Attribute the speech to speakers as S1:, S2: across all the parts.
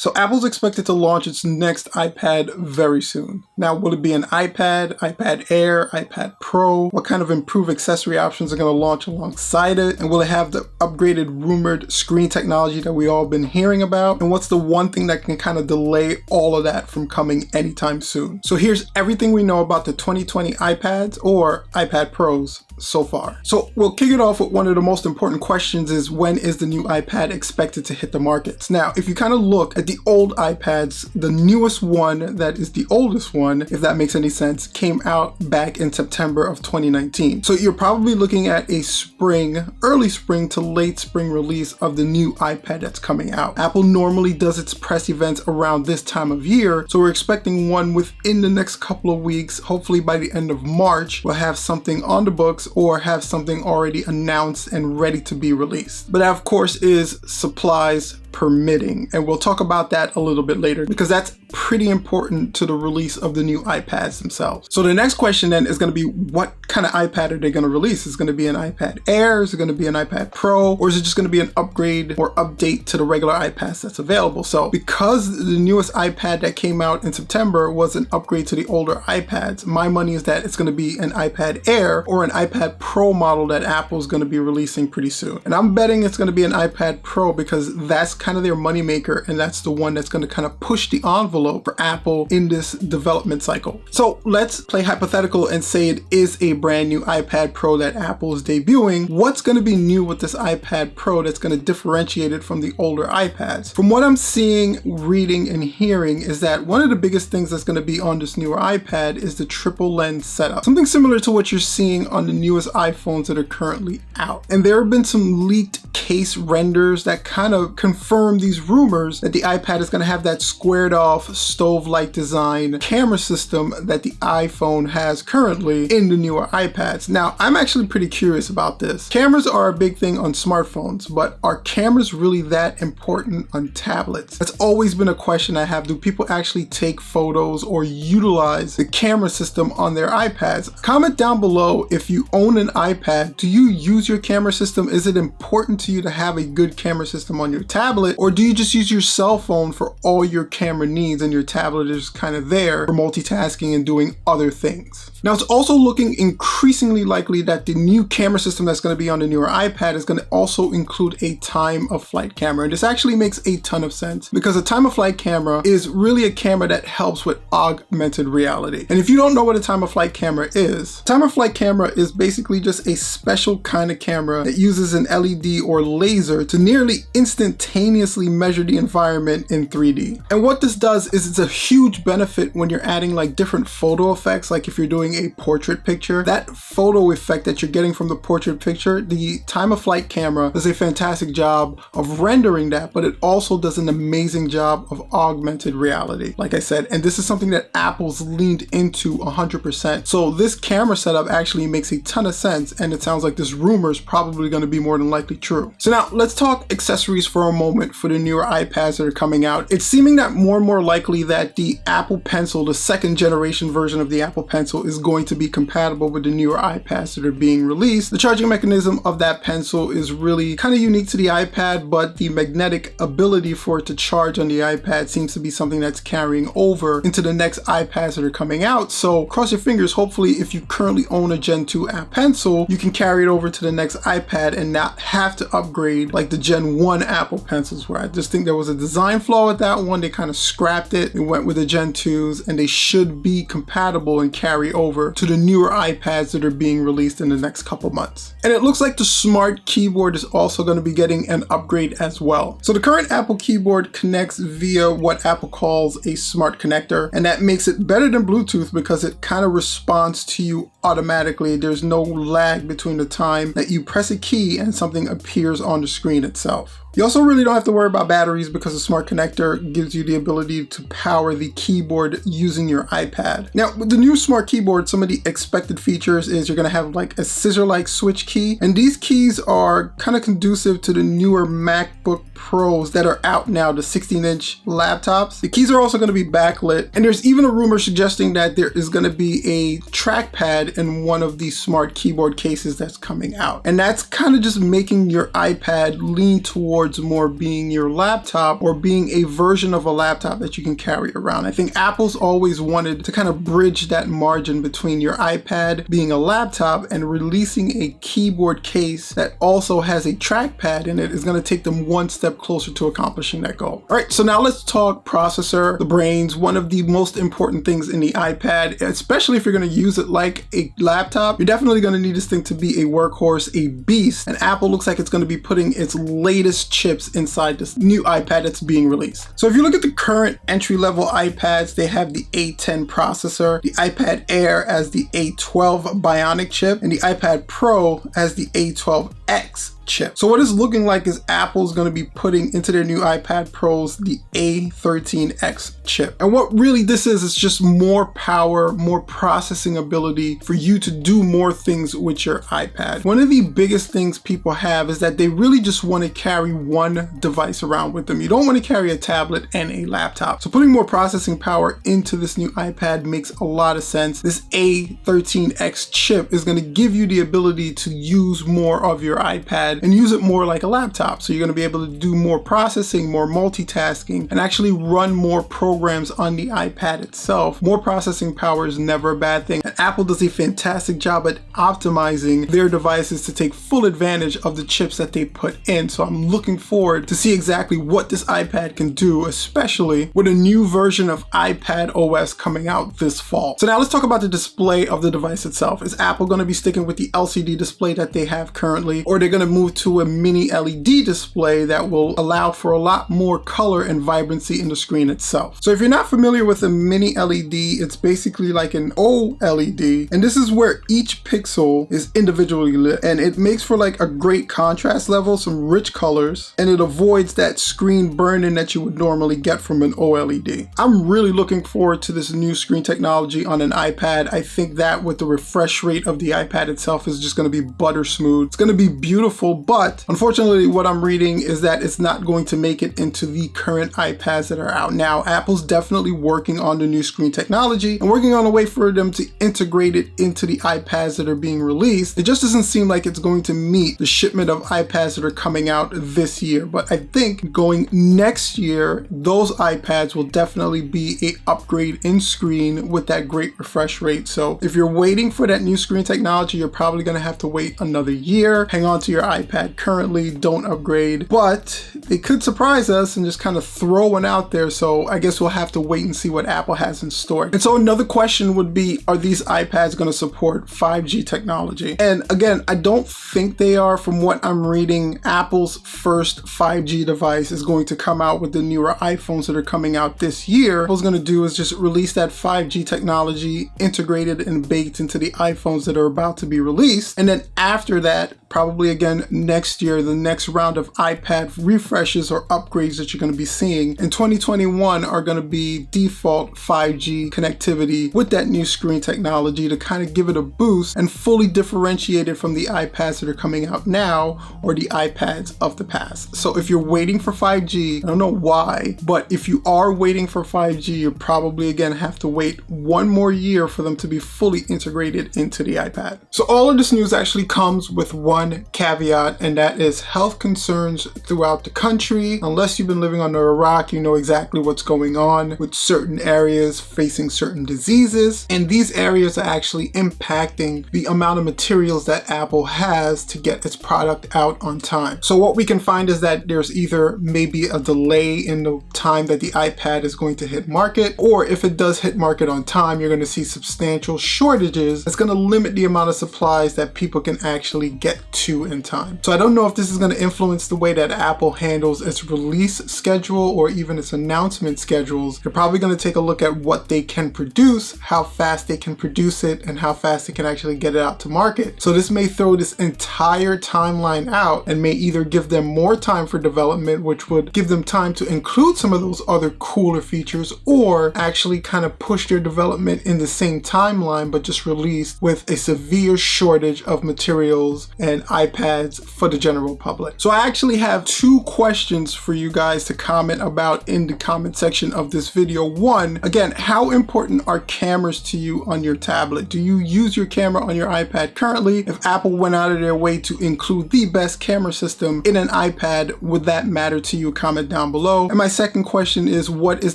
S1: So Apple's expected to launch its next iPad very soon. Now, will it be an iPad, iPad Air, iPad Pro? What kind of improved accessory options are going to launch alongside it? And will it have the upgraded rumored screen technology that we all been hearing about? And what's the one thing that can kind of delay all of that from coming anytime soon? So here's everything we know about the 2020 iPads or iPad Pros so far. So we'll kick it off with one of the most important questions is, when is the new iPad expected to hit the markets? Now, if you kind of look at the old iPads, the newest one that is the oldest one, if that makes any sense, came out back in September of 2019. So you're probably looking at a spring, early spring to late spring release of the new iPad that's coming out. Apple normally does its press events around this time of year, so we're expecting one within the next couple of weeks. Hopefully by the end of March, we'll have something on the books or have something already announced and ready to be released. But that, of course, is supplies permitting, and we'll talk about that a little bit later because that's pretty important to the release of the new iPads themselves. So the next question then is going to be, what kind of iPad are they going to release? Is it going to be an iPad Air? Is it going to be an iPad Pro? Or is it just going to be an upgrade or update to the regular iPads that's available? So because the newest iPad that came out in September was an upgrade to the older iPads, my money is that it's going to be an iPad Air or an iPad Pro model that Apple's going to be releasing pretty soon. And I'm betting it's going to be an iPad Pro because that's kind of their moneymaker, and that's the one that's going to kind of push the envelope for Apple in this development cycle. So let's play hypothetical and say it is a brand new iPad Pro that Apple is debuting. What's going to be new with this iPad Pro that's going to differentiate it from the older iPads? From what I'm seeing, reading, and hearing is that one of the biggest things that's going to be on this newer iPad is the triple lens setup. Something similar to what you're seeing on the newest iPhones that are currently out. And there have been some leaked case renders that kind of confirm these rumors that the iPad is going to have that squared off stove-like design camera system that the iPhone has currently in the newer iPads. Now, I'm actually pretty curious about this. Cameras are a big thing on smartphones, but are cameras really that important on tablets? That's always been a question I have. Do people actually take photos or utilize the camera system on their iPads? Comment down below if you own an iPad. Do you use your camera system? Is it important to you to have a good camera system on your tablet? Or do you just use your cell phone for all your camera needs and your tablet is kind of there for multitasking and doing other things? Now, it's also looking increasingly likely that the new camera system that's going to be on the newer iPad is going to also include a time-of-flight camera. And this actually makes a ton of sense because a time-of-flight camera is really a camera that helps with augmented reality. And if you don't know what a time-of-flight camera is, time-of-flight camera is basically just a special kind of camera that uses an LED or laser to nearly instantaneously measure the environment in 3D. And what this does is it's a huge benefit when you're adding like different photo effects, like if you're doing a portrait picture, that photo effect that you're getting from the portrait picture, the time-of-flight camera does a fantastic job of rendering that, but it also does an amazing job of augmented reality, like I said, and this is something that Apple's leaned into 100%. So this camera setup actually makes a ton of sense, and it sounds like this rumor is probably going to be more than likely true. So now let's talk accessories for a moment for the newer iPads that are coming out. It's seeming that more and more likely that the Apple Pencil, the second generation version of the Apple Pencil, is going to be compatible with the newer iPads that are being released. The charging mechanism of that pencil is really kind of unique to the iPad, but the magnetic ability for it to charge on the iPad seems to be something that's carrying over into the next iPads that are coming out. So cross your fingers, hopefully if you currently own a Gen 2 Apple Pencil, you can carry it over to the next iPad and not have to upgrade like the Gen 1 Apple Pencils, where I just think there was a design flaw with that one. They kind of scrapped it and went with the Gen 2s, and they should be compatible and carry over to the newer iPads that are being released in the next couple months. And it looks like the Smart Keyboard is also going to be getting an upgrade as well. So the current Apple keyboard connects via what Apple calls a smart connector, and that makes it better than Bluetooth because it kind of responds to you automatically. There's no lag between the time that you press a key and something appears on the screen itself. You also really don't have to worry about batteries because the Smart Connector gives you the ability to power the keyboard using your iPad. Now, with the new Smart Keyboard, forward, some of the expected features is you're going to have like a scissor-like switch key, and these keys are kind of conducive to the newer MacBook Pros that are out now, the 16-inch laptops. The keys are also going to be backlit, and there's even a rumor suggesting that there is going to be a trackpad in one of these smart keyboard cases that's coming out. And that's kind of just making your iPad lean towards more being your laptop, or being a version of a laptop that you can carry around. I think Apple's always wanted to kind of bridge that margin between your iPad being a laptop and releasing a keyboard case that also has a trackpad in it is going to take them one step closer to accomplishing that goal. All right, so now let's talk processor, the brains, one of the most important things in the iPad, especially if you're going to use it like a laptop. You're definitely going to need this thing to be a workhorse, a beast, and Apple looks like it's going to be putting its latest chips inside this new iPad that's being released. So if you look at the current entry-level iPads, they have the A10 processor, the iPad Air as the A12 Bionic chip, and the iPad Pro as the A12X chip. So what it's looking like is Apple's going to be putting into their new iPad Pros the A13X chip. And what really this is just more power, more processing ability for you to do more things with your iPad. One of the biggest things people have is that they really just want to carry one device around with them. You don't want to carry a tablet and a laptop. So putting more processing power into this new iPad makes a lot of sense. This A13X chip is going to give you the ability to use more of your iPad and use it more like a laptop. So you're going to be able to do more processing, more multitasking, and actually run more programs on the iPad itself. More processing power is never a bad thing. And Apple does a fantastic job at optimizing their devices to take full advantage of the chips that they put in. So I'm looking forward to see exactly what this iPad can do, especially with a new version of iPad OS coming out this fall. So now let's talk about the display of the device itself. Is Apple going to be sticking with the LCD display that they have currently, or they're going to move to a mini LED display that will allow for a lot more color and vibrancy in the screen itself? So if you're not familiar with a mini LED, it's basically like an OLED, and this is where each pixel is individually lit, and it makes for like a great contrast level, some rich colors, and it avoids that screen burn-in that you would normally get from an OLED. I'm really looking forward to this new screen technology on an iPad. I think that with the refresh rate of the iPad itself is just going to be butter smooth. It's going to be beautiful, but unfortunately what I'm reading is that it's not going to make it into the current iPads that are out now. Apple's definitely working on the new screen technology and working on a way for them to integrate it into the iPads that are being released. It just doesn't seem like it's going to meet the shipment of iPads that are coming out this year, but I think going next year, those iPads will definitely be an upgrade in screen with that great refresh rate. So if you're waiting for that new screen technology, you're probably going to have to wait another year. Hang on to your iPad currently, don't upgrade, but it could surprise us and just kind of throw one out there. So I guess we'll have to wait and see what Apple has in store. And so another question would be, are these iPads going to support 5G technology? And again, I don't think they are. From what I'm reading, Apple's first 5G device is going to come out with the newer iPhones that are coming out this year. What Apple's going to do is just release that 5G technology integrated and baked into the iPhones that are about to be released. And then after that, probably again next year, the next round of iPad refreshes or upgrades that you're going to be seeing in 2021 are going to be default 5G connectivity with that new screen technology to kind of give it a boost and fully differentiate it from the iPads that are coming out now or the iPads of the past. So if you're waiting for 5G, I don't know why, but if you are waiting for 5G, you probably again have to wait one more year for them to be fully integrated into the iPad. So all of this news actually comes with one caveat, and that is health concerns throughout the country. Unless you've been living under a rock, you know exactly what's going on with certain areas facing certain diseases, and these areas are actually impacting the amount of materials that Apple has to get its product out on time. So what we can find is that there's either maybe a delay in the time that the iPad is going to hit market, or if it does hit market on time, you're going to see substantial shortages. It's going to limit the amount of supplies that people can actually get to in time. So I don't know if this is going to influence the way that Apple handles handles its release schedule or even its announcement schedules, they're probably going to take a look at what they can produce, how fast they can produce it, and how fast they can actually get it out to market. So this may throw this entire timeline out and may either give them more time for development, which would give them time to include some of those other cooler features, or actually kind of push their development in the same timeline but just released with a severe shortage of materials and iPads for the general public. So I actually have two questions for you guys to comment about in the comment section of this video. One, again, how important are cameras to you on your tablet? Do you use your camera on your iPad currently? If Apple went out of their way to include the best camera system in an iPad, would that matter to you? Comment down below. And my second question is, what is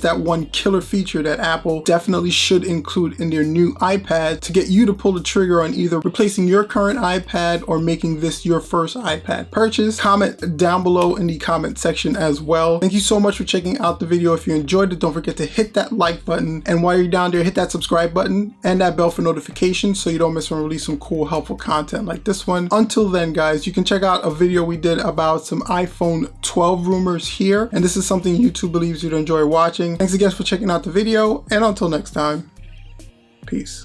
S1: that one killer feature that Apple definitely should include in their new iPad to get you to pull the trigger on either replacing your current iPad or making this your first iPad purchase? Comment down below in the comment section as well. Thank you so much for checking out the video. If you enjoyed it, don't forget to hit that like button, and while you're down there, hit that subscribe button and that bell for notifications so you don't miss when I release some cool, helpful content like this one. Until then, guys, you can check out a video we did about some iPhone 12 rumors here, and this is something YouTube believes you'd enjoy watching. Thanks again for checking out the video, and until next time, peace.